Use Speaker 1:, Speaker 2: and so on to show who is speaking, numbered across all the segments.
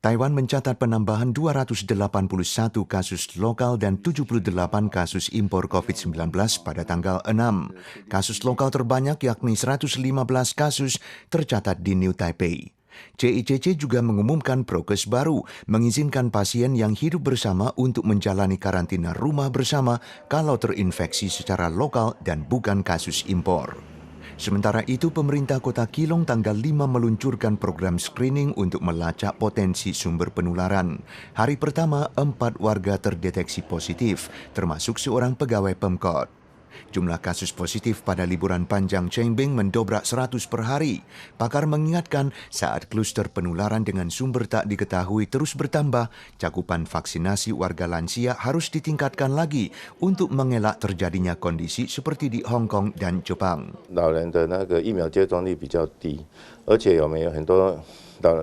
Speaker 1: Taiwan mencatat penambahan 281 kasus lokal dan 78 kasus impor COVID-19 pada tanggal 6. Kasus lokal terbanyak yakni 115 kasus tercatat di New Taipei. CICC juga mengumumkan prokes baru, mengizinkan pasien yang hidup bersama untuk menjalani karantina rumah bersama kalau terinfeksi secara lokal dan bukan kasus impor. Sementara itu, pemerintah Kota Keelung tanggal 5 meluncurkan program screening untuk melacak potensi sumber penularan. Hari pertama, 4 warga terdeteksi positif, termasuk seorang pegawai Pemkot. Jumlah kasus positif pada liburan panjang Chengbing mendobrak 100 per hari. Pakar mengingatkan saat kluster penularan dengan sumber tak diketahui terus bertambah, cakupan vaksinasi warga lansia harus ditingkatkan lagi untuk mengelak terjadinya kondisi seperti di Hong Kong dan Jepang.
Speaker 2: 老人的那个疫苗接种率比较低，而且有没有很多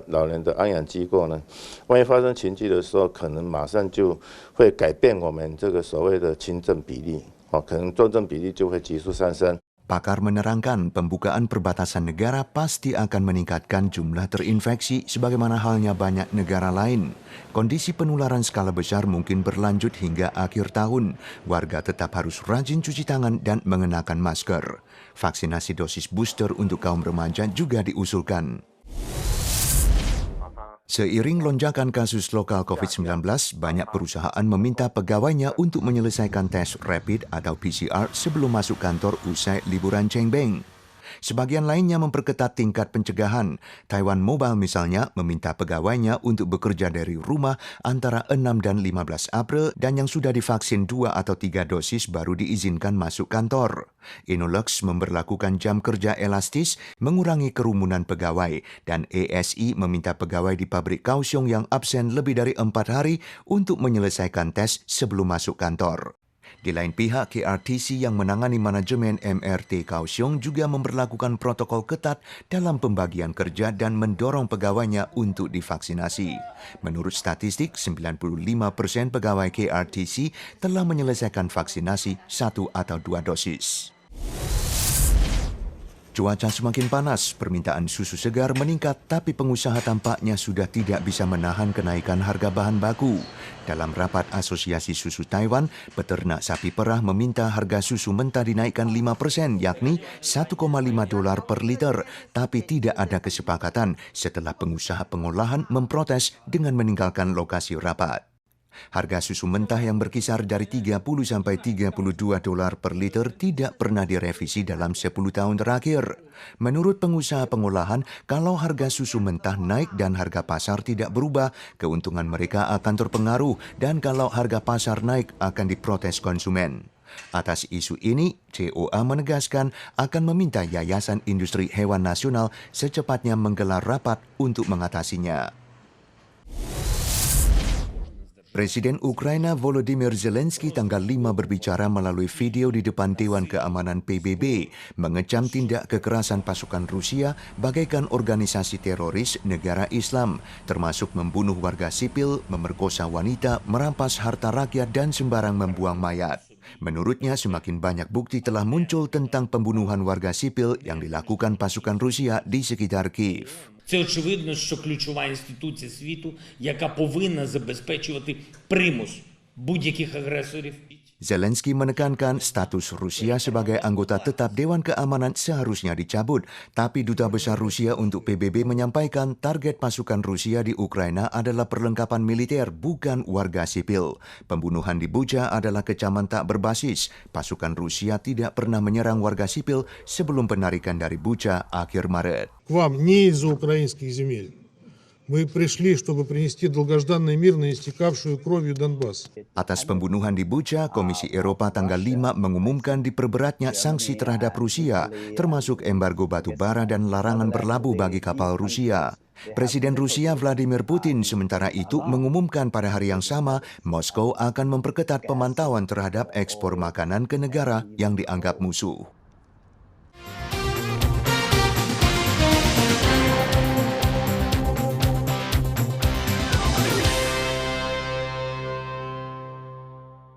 Speaker 2: 老人的安养机构呢？万一发生群聚的时候，可能马上就会改变我们这个所谓的轻症比例。 可能重症比例就会急速上升。
Speaker 1: Pakar menerangkan pembukaan perbatasan negara pasti akan meningkatkan jumlah terinfeksi sebagaimana halnya banyak negara lain. Kondisi penularan skala besar mungkin berlanjut hingga akhir tahun. Warga tetap harus rajin cuci tangan dan mengenakan masker. Vaksinasi dosis booster untuk kaum remaja juga diusulkan. Seiring lonjakan kasus lokal COVID-19, banyak perusahaan meminta pegawainya untuk menyelesaikan tes rapid atau PCR sebelum masuk kantor usai liburan Chengbing. Sebagian lainnya memperketat tingkat pencegahan. Taiwan Mobile misalnya meminta pegawainya untuk bekerja dari rumah antara 6 dan 15 April dan yang sudah divaksin 2 atau 3 dosis baru diizinkan masuk kantor. Innolux memberlakukan jam kerja elastis, mengurangi kerumunan pegawai, dan ASI meminta pegawai di pabrik Kaohsiung yang absen lebih dari 4 hari untuk menyelesaikan tes sebelum masuk kantor. Di lain pihak, KRTC yang menangani manajemen MRT Kaohsiung juga memberlakukan protokol ketat dalam pembagian kerja dan mendorong pegawainya untuk divaksinasi. Menurut statistik, 95% pegawai KRTC telah menyelesaikan vaksinasi 1 atau 2 dosis. Cuaca semakin panas, permintaan susu segar meningkat, tapi pengusaha tampaknya sudah tidak bisa menahan kenaikan harga bahan baku. Dalam rapat Asosiasi Susu Taiwan, peternak sapi perah meminta harga susu mentah dinaikkan 5%, yakni $1,5 per liter, tapi tidak ada kesepakatan setelah pengusaha pengolahan memprotes dengan meninggalkan lokasi rapat. Harga susu mentah yang berkisar dari $30 sampai $32 per liter tidak pernah direvisi dalam 10 tahun terakhir. Menurut pengusaha pengolahan, kalau harga susu mentah naik dan harga pasar tidak berubah, keuntungan mereka akan terpengaruh, dan kalau harga pasar naik akan diprotes konsumen. Atas isu ini, COA menegaskan akan meminta Yayasan Industri Hewan Nasional secepatnya menggelar rapat untuk mengatasinya. Presiden Ukraina Volodymyr Zelensky tanggal 5 berbicara melalui video di depan Dewan Keamanan PBB, mengecam tindak kekerasan pasukan Rusia bagaikan organisasi teroris negara Islam, termasuk membunuh warga sipil, memerkosa wanita, merampas harta rakyat, dan sembarang membuang mayat. Menurutnya, semakin banyak bukti telah muncul tentang pembunuhan warga sipil yang dilakukan pasukan Rusia di sekitar Kiev.
Speaker 3: Це очевидно, що ключова інституція світу, яка повинна забезпечувати примус будь-яких агресорів.
Speaker 1: Zelensky menekankan status Rusia sebagai anggota tetap Dewan Keamanan seharusnya dicabut, tapi Duta Besar Rusia untuk PBB menyampaikan target pasukan Rusia di Ukraina adalah perlengkapan militer, bukan warga sipil. Pembunuhan di Bucha adalah kecaman tak berbasis. Pasukan Rusia tidak pernah menyerang warga sipil sebelum penarikan dari Bucha akhir Maret.
Speaker 4: К вам не из-за украинских земель. Мы пришли, чтобы принести долгожданный мир на истекавшую кровью Донбасс.
Speaker 1: Atas pembunuhan di Bucha, Komisi Eropa tanggal 5 mengumumkan diperberatnya sanksi terhadap Rusia, termasuk embargo batu bara dan larangan berlabuh bagi kapal Rusia. Presiden Rusia Vladimir Putin sementara itu mengumumkan pada hari yang sama, Moskow akan memperketat pemantauan terhadap ekspor makanan ke negara yang dianggap musuh.